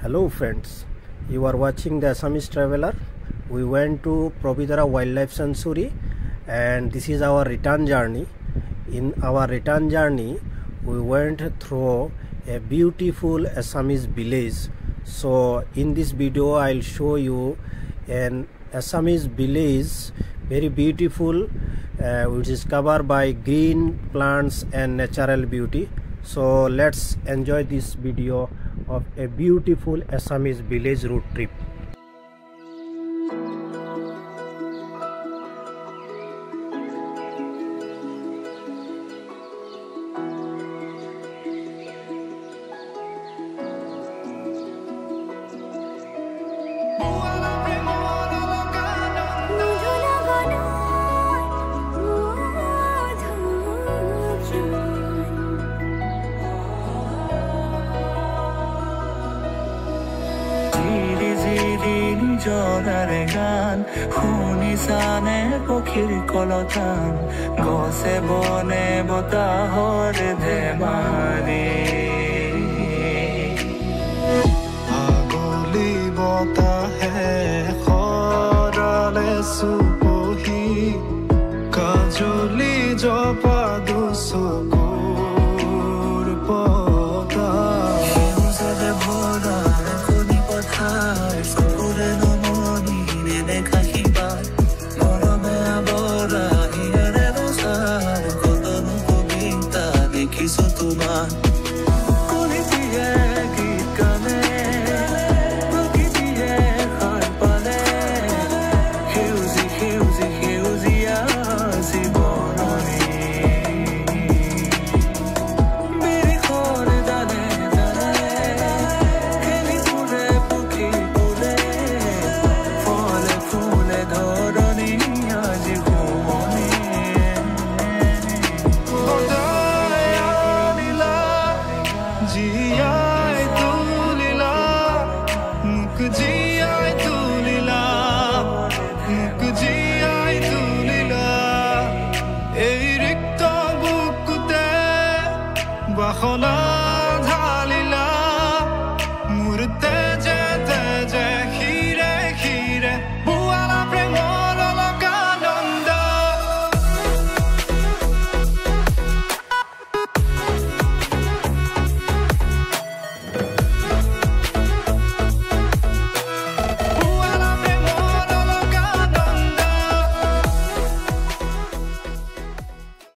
Hello friends, you are watching the Assamese Traveler. We went to Probidara Wildlife Sanctuary and this is our return journey. In our return journey, we went through a beautiful Assamese village. So in this video, I'll show you an Assamese village, very beautiful, which is covered by green plants and natural beauty. So let's enjoy this video of a beautiful Assamese village road trip. জগারে গান শুনিছানে পক্ষীৰ কলতান গছে বনে বতাহৰ ধেমালি আগলি বতাহে খৰালে সুপহি কাজলি জপা দুচকুৰ পতা সেউজে ভৰা কণী পথাৰ বাখনা ঢালিলা মূৰ্তে